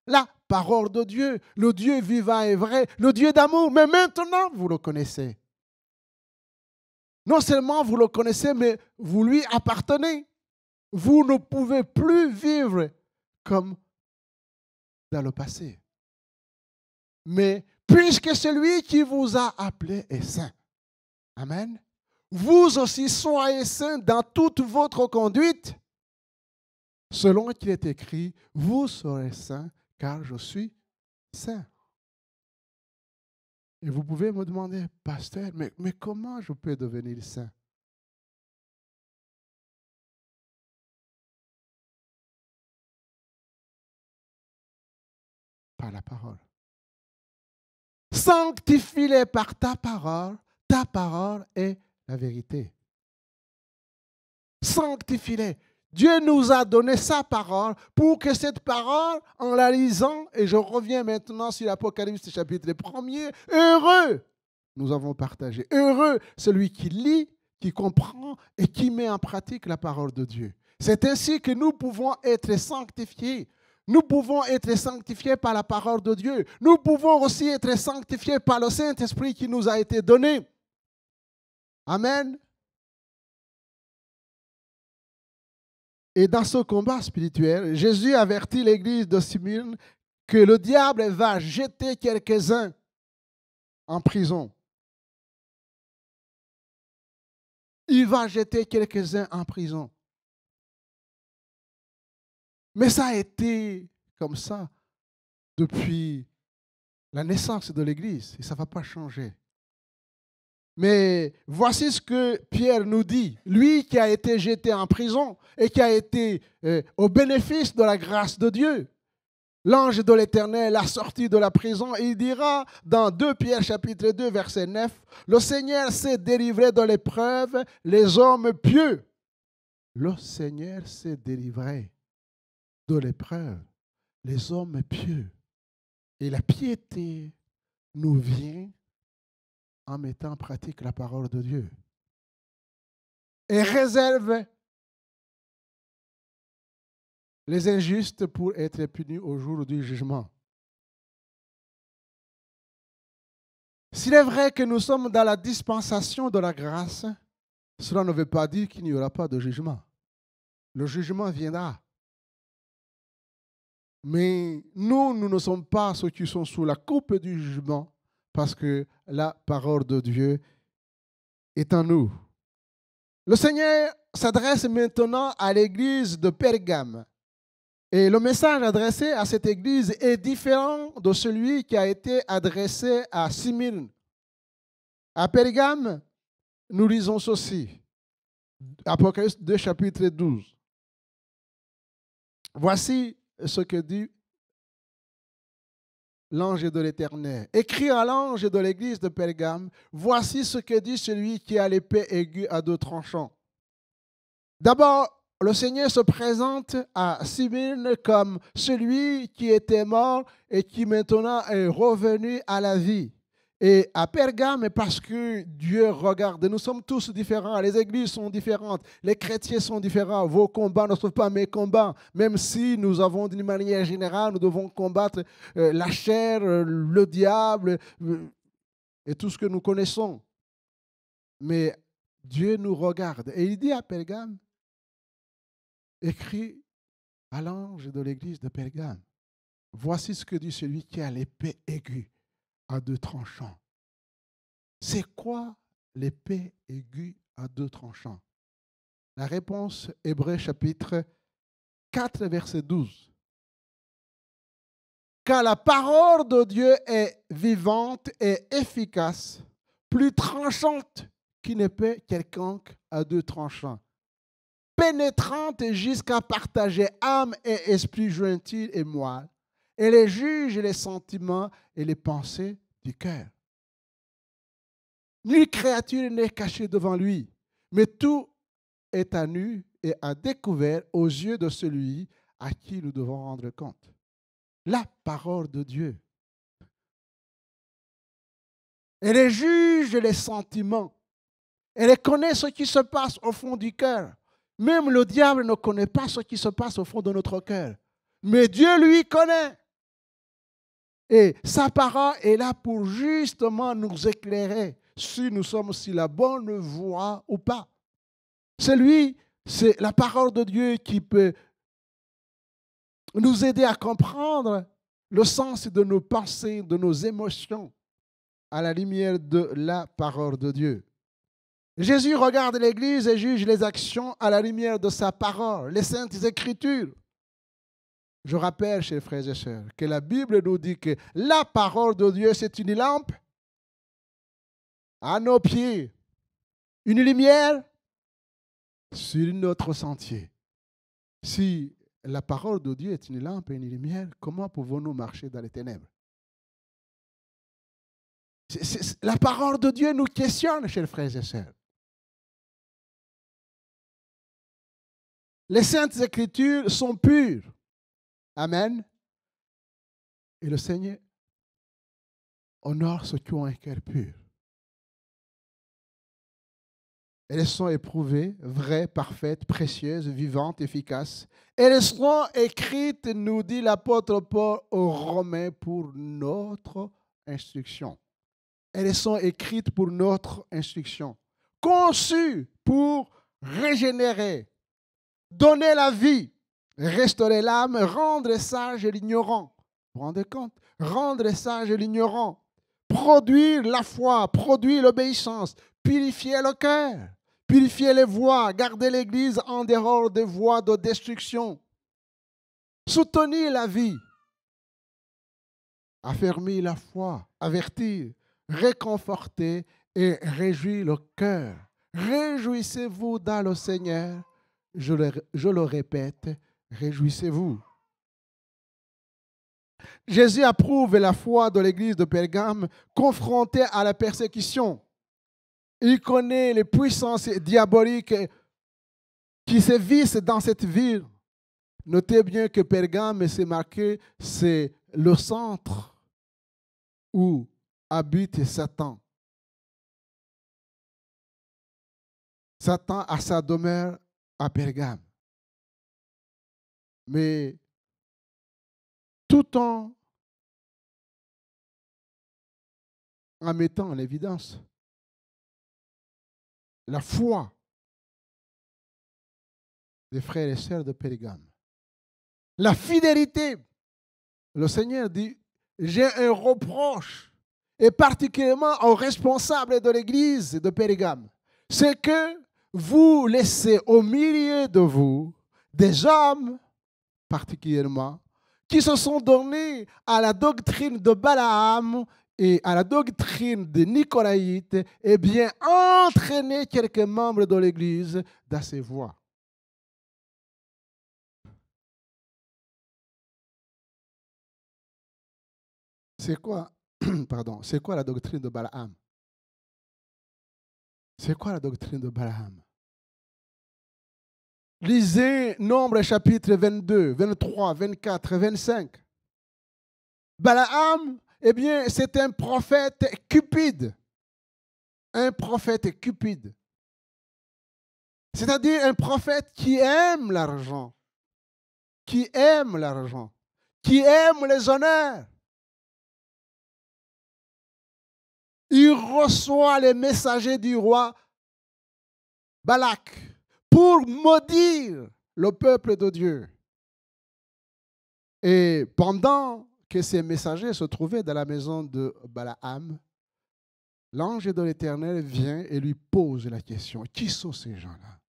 la parole de Dieu, le Dieu vivant et vrai, le Dieu d'amour. Mais maintenant, vous le connaissez. Non seulement vous le connaissez, mais vous lui appartenez. Vous ne pouvez plus vivre comme dans le passé. Mais puisque celui qui vous a appelé est saint, amen, vous aussi soyez saints dans toute votre conduite, selon qu'il est écrit, vous serez saints car je suis saint. Et vous pouvez me demander, pasteur, mais comment je peux devenir saint? Par la parole. Sanctifie-les par ta parole est la vérité. Sanctifie-les. Dieu nous a donné sa parole pour que cette parole, en la lisant, et je reviens maintenant sur l'Apocalypse chapitre 1er, heureux, nous avons partagé, heureux celui qui lit, qui comprend et qui met en pratique la parole de Dieu. C'est ainsi que nous pouvons être sanctifiés. Nous pouvons être sanctifiés par la parole de Dieu. Nous pouvons aussi être sanctifiés par le Saint-Esprit qui nous a été donné. Amen. Et dans ce combat spirituel, Jésus avertit l'église de Smyrne que le diable va jeter quelques-uns en prison. Il va jeter quelques-uns en prison. Mais ça a été comme ça depuis la naissance de l'Église et ça ne va pas changer. Mais voici ce que Pierre nous dit, lui qui a été jeté en prison et qui a été au bénéfice de la grâce de Dieu. l'ange de l'Éternel l'a sorti de la prison. Il dira dans 2 Pierre chapitre 2 verset 9, le Seigneur s'est délivré de l'épreuve les hommes pieux. Le Seigneur s'est délivré de l'épreuve les hommes pieux. Et la piété nous vient en mettant en pratique la parole de Dieu. Et réserve les injustes pour être punis au jour du jugement. S'il est vrai que nous sommes dans la dispensation de la grâce, cela ne veut pas dire qu'il n'y aura pas de jugement. Le jugement viendra. Mais nous ne sommes pas ceux qui sont sous la coupe du jugement parce que la parole de Dieu est en nous. Le Seigneur s'adresse maintenant à l'église de Pergame. Et le message adressé à cette église est différent de celui qui a été adressé à Smyrne. À Pergame, nous lisons ceci. Apocalypse 2, chapitre 12. Voici ce que dit l'ange de l'Éternel. Écrit à l'ange de l'église de Pergame, voici ce que dit celui qui a l'épée aiguë à 2 tranchants. D'abord, le Seigneur se présente à Smyrne comme celui qui était mort et qui maintenant est revenu à la vie. Et à Pergame, parce que Dieu regarde, nous sommes tous différents, les églises sont différentes, les chrétiens sont différents, vos combats ne sont pas mes combats, même si nous avons d'une manière générale, nous devons combattre la chair, le diable et tout ce que nous connaissons. Mais Dieu nous regarde et il dit à Pergame, écrit à l'ange de l'église de Pergame, voici ce que dit celui qui a l'épée aiguë à 2 tranchants. C'est quoi l'épée aiguë à 2 tranchants? La réponse, Hébreux chapitre 4, verset 12. Car la parole de Dieu est vivante et efficace, plus tranchante qu'une épée quelconque à 2 tranchants, pénétrante jusqu'à partager âme et esprit, jointure et moelle, et les juge les sentiments et les pensées du cœur. Nulle créature n'est cachée devant lui, mais tout est à nu et à découvert aux yeux de celui à qui nous devons rendre compte. La parole de Dieu. Elle juge les sentiments. Elle connaît ce qui se passe au fond du cœur. Même le diable ne connaît pas ce qui se passe au fond de notre cœur. Mais Dieu lui connaît. Et sa parole est là pour justement nous éclairer si nous sommes sur la bonne voie ou pas. C'est la parole de Dieu qui peut nous aider à comprendre le sens de nos pensées, de nos émotions à la lumière de la parole de Dieu. Jésus regarde l'Église et juge les actions à la lumière de sa parole, les saintes Écritures. Je rappelle, chers frères et sœurs, que la Bible nous dit que la parole de Dieu, c'est une lampe à nos pieds, une lumière sur notre sentier. Si la parole de Dieu est une lampe et une lumière, comment pouvons-nous marcher dans les ténèbres? La parole de Dieu nous questionne, chers frères et sœurs. Les saintes Écritures sont pures. Amen. Et le Seigneur honore ceux qui ont un cœur pur. Elles sont éprouvées, vraies, parfaites, précieuses, vivantes, efficaces. Elles seront écrites, nous dit l'apôtre Paul aux Romains, pour notre instruction. Elles sont écrites pour notre instruction. Conçues pour régénérer, donner la vie, restaurer l'âme, rendre sage l'ignorant. Vous vous rendez compte? Rendre sage l'ignorant. Produire la foi, produire l'obéissance, purifier le cœur, purifier les voies, garder l'Église en dehors des voies de destruction, soutenir la vie, affermir la foi, avertir, réconforter et réjouir le cœur. Réjouissez-vous dans le Seigneur. Je le répète, réjouissez-vous. Jésus approuve la foi de l'église de Pergame confrontée à la persécution. Il connaît les puissances diaboliques qui sévissent dans cette ville. Notez bien que Pergame, c'est marqué, c'est le centre où habite Satan. Satan a sa demeure à Pergame. Mais tout en mettant en évidence la foi des frères et sœurs de Pergame, la fidélité, le Seigneur dit, j'ai un reproche, et particulièrement aux responsables de l'église de Pergame, c'est que vous laissez au milieu de vous des hommes, particulièrement, qui se sont donnés à la doctrine de Balaam et à la doctrine des Nicolaïtes, et bien entraîner quelques membres de l'Église dans ces voies. C'est quoi, c'est quoi la doctrine de Balaam? C'est quoi la doctrine de Balaam? Lisez Nombre chapitre 22, 23, 24, 25. Balaam, eh bien, c'est un prophète cupide. Un prophète cupide. C'est-à-dire un prophète qui aime l'argent. Qui aime l'argent. Qui aime les honneurs. Il reçoit les messagers du roi Balak pour maudire le peuple de Dieu. Et pendant que ces messagers se trouvaient dans la maison de Balaam, l'ange de l'Éternel vient et lui pose la question, qui sont ces gens-là?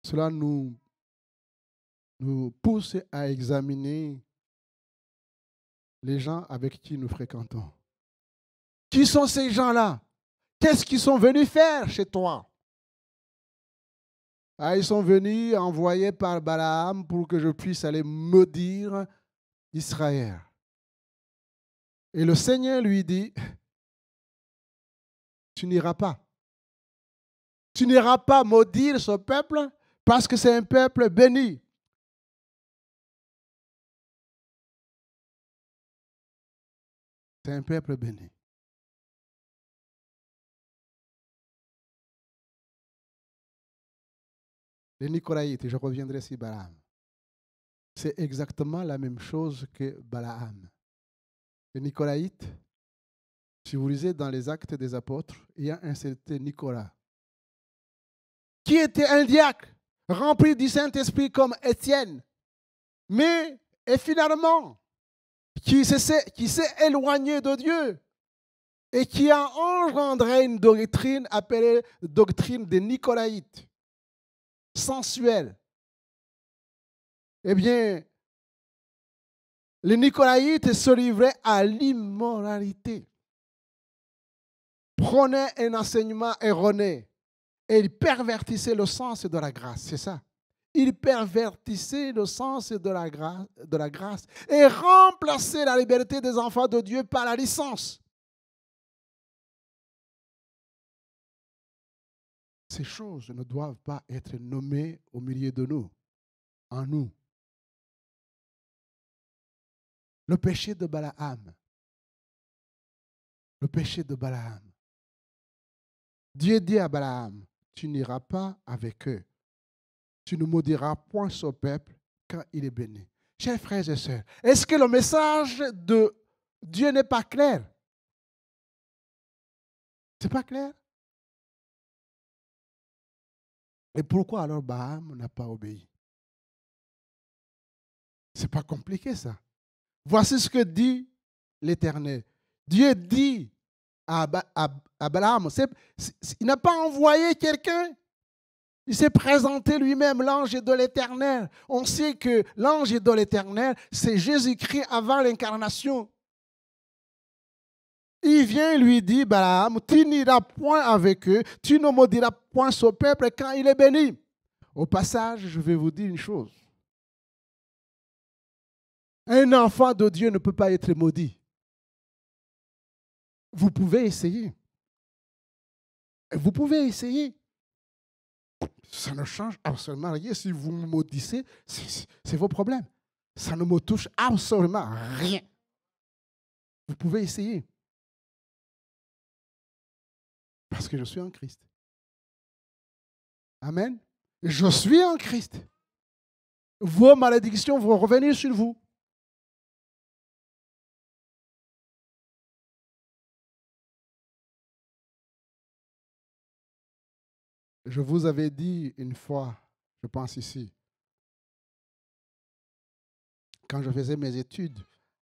Cela nous pousse à examiner les gens avec qui nous fréquentons. Qui sont ces gens-là? Qu'est-ce qu'ils sont venus faire chez toi? Ils sont venus envoyés par Balaam pour que je puisse aller maudire Israël. Et le Seigneur lui dit, tu n'iras pas. Tu n'iras pas maudire ce peuple parce que c'est un peuple béni. C'est un peuple béni. Les Nicolaïtes, je reviendrai sur Balaam. C'est exactement la même chose que Balaam. Les Nicolaïtes, si vous lisez dans les Actes des Apôtres, il y a un certain Nicolas, qui était un diacre, rempli du Saint-Esprit comme Étienne, mais et finalement, qui s'est éloigné de Dieu et qui a engendré une doctrine appelée doctrine des Nicolaïtes, sensuelle. Eh bien, les Nicolaïtes se livraient à l'immoralité, prenaient un enseignement erroné et ils pervertissaient le sens de la grâce, c'est ça. Ils pervertissaient le sens de la grâce et remplaçaient la liberté des enfants de Dieu par la licence. Ces choses ne doivent pas être nommées au milieu de nous, en nous. Le péché de Balaam. Le péché de Balaam. Dieu dit à Balaam, tu n'iras pas avec eux. Tu ne maudiras point ce peuple quand il est béni. Chers frères et sœurs, est-ce que le message de Dieu n'est pas clair? C'est pas clair? Et pourquoi alors Balaam n'a pas obéi? C'est pas compliqué ça. Voici ce que dit l'Éternel. Dieu dit à Balaam, il n'a pas envoyé quelqu'un. Il s'est présenté lui-même, l'ange de l'Éternel. On sait que l'ange de l'Éternel, c'est Jésus-Christ avant l'incarnation. Il vient lui dire, Balaam, tu n'iras point avec eux, tu ne maudiras point ce peuple quand il est béni. Au passage, je vais vous dire une chose. Un enfant de Dieu ne peut pas être maudit. Vous pouvez essayer. Vous pouvez essayer. Ça ne change absolument rien. Si vous me maudissez, c'est vos problèmes. Ça ne me touche absolument rien. Vous pouvez essayer. Parce que je suis en Christ. Amen. Je suis en Christ. Vos malédictions vont revenir sur vous. Je vous avais dit une fois, je pense ici, quand je faisais mes études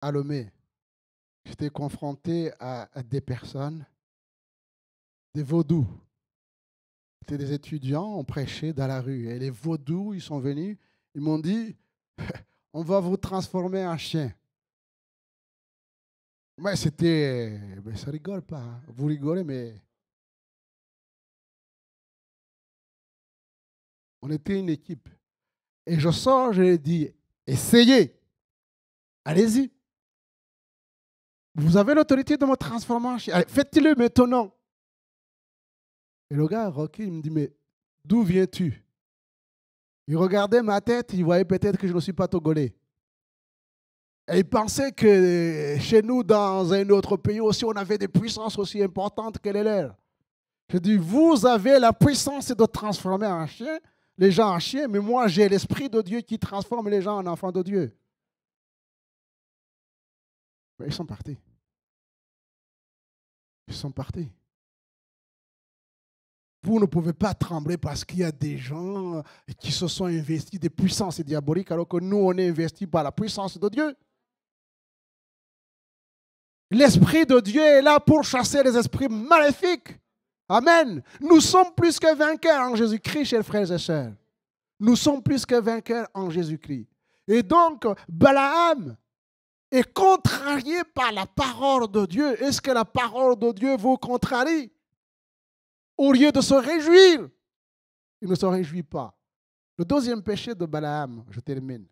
à Lomé, j'étais confronté à des personnes, des vaudous. C'était des étudiants, on prêchait dans la rue. Et les vaudous, ils sont venus, ils m'ont dit, on va vous transformer en chien. Mais c'était, ça rigole pas. Hein. Vous rigolez, mais on était une équipe. Et je sors, je lui dis, essayez. Allez-y. Vous avez l'autorité de me transformer en chien. Allez, faites-le maintenant. Et le gars, Rocky, il me dit, mais d'où viens-tu? Il regardait ma tête, il voyait peut-être que je ne suis pas togolais. Et il pensait que chez nous, dans un autre pays aussi, on avait des puissances aussi importantes que les leurs. Je dis, vous avez la puissance de transformer en chien, les gens en chiens, mais moi, j'ai l'Esprit de Dieu qui transforme les gens en enfants de Dieu. Mais ils sont partis. Ils sont partis. Vous ne pouvez pas trembler parce qu'il y a des gens qui se sont investis des puissances diaboliques alors que nous, on est investis par la puissance de Dieu. L'Esprit de Dieu est là pour chasser les esprits maléfiques. Amen. Nous sommes plus que vainqueurs en Jésus-Christ, chers frères et sœurs. Nous sommes plus que vainqueurs en Jésus-Christ. Et donc, Balaam est contrarié par la parole de Dieu. Est-ce que la parole de Dieu vous contrarie? Au lieu de se réjouir, il ne se réjouit pas. Le deuxième péché de Balaam, je termine.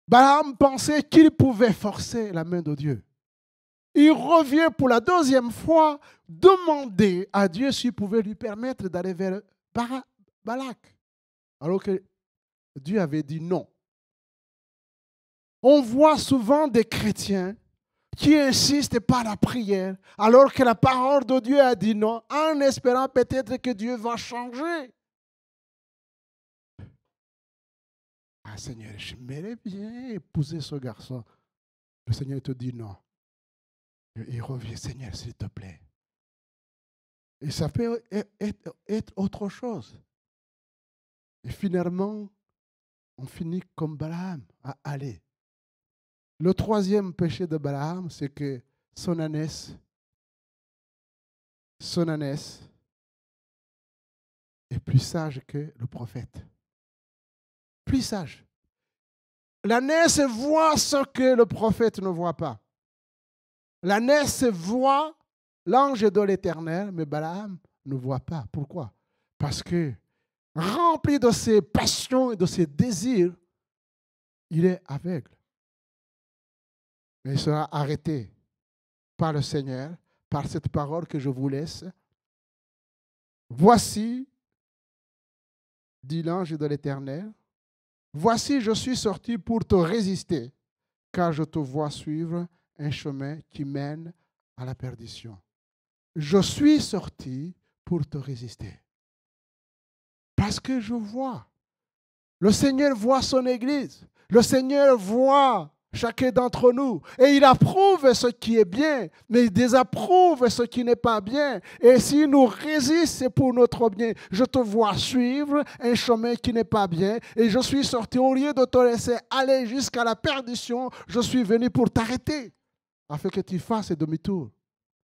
Balaam pensait qu'il pouvait forcer la main de Dieu. Il revient pour la deuxième fois demander à Dieu s'il pouvait lui permettre d'aller vers Balak. Alors que Dieu avait dit non. On voit souvent des chrétiens qui insistent par la prière, alors que la parole de Dieu a dit non, en espérant peut-être que Dieu va changer. Ah Seigneur, j'aimerais bien épouser ce garçon. Le Seigneur te dit non. Il revient, Seigneur, s'il te plaît. Et ça peut être autre chose. Et finalement, on finit comme Balaam à aller. Le troisième péché de Balaam, c'est que son ânesse est plus sage que le prophète. Plus sage. L'ânesse voit ce que le prophète ne voit pas. L'ânesse voit l'ange de l'Éternel, mais Balaam ne voit pas. Pourquoi? Parce que, rempli de ses passions et de ses désirs, il est aveugle. Mais il sera arrêté par le Seigneur, par cette parole que je vous laisse. Voici, dit l'ange de l'Éternel, voici, je suis sorti pour te résister, car je te vois suivre un chemin qui mène à la perdition. Je suis sorti pour te résister. Parce que je vois. Le Seigneur voit son Église. Le Seigneur voit chacun d'entre nous. Et il approuve ce qui est bien, mais il désapprouve ce qui n'est pas bien. Et s'il nous résiste, c'est pour notre bien. Je te vois suivre un chemin qui n'est pas bien. Et je suis sorti, au lieu de te laisser aller jusqu'à la perdition, je suis venu pour t'arrêter, afin que tu fasses demi-tour.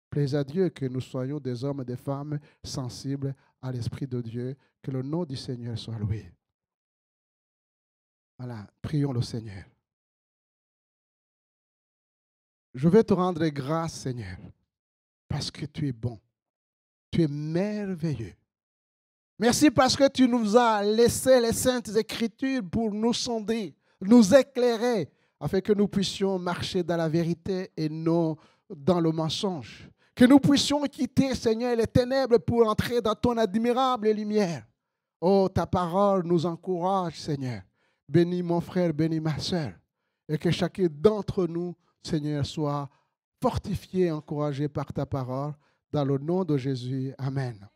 Plaise à Dieu que nous soyons des hommes et des femmes sensibles à l'Esprit de Dieu. Que le nom du Seigneur soit loué. Voilà, prions le Seigneur. Je vais te rendre grâce, Seigneur, parce que tu es bon. Tu es merveilleux. Merci parce que tu nous as laissé les Saintes Écritures pour nous sonder, nous éclairer, afin que nous puissions marcher dans la vérité et non dans le mensonge. Que nous puissions quitter, Seigneur, les ténèbres pour entrer dans ton admirable lumière. Oh, ta parole nous encourage, Seigneur. Bénis mon frère, bénis ma sœur. Et que chacun d'entre nous, Seigneur, soit fortifié, encouragé par ta parole. Dans le nom de Jésus. Amen.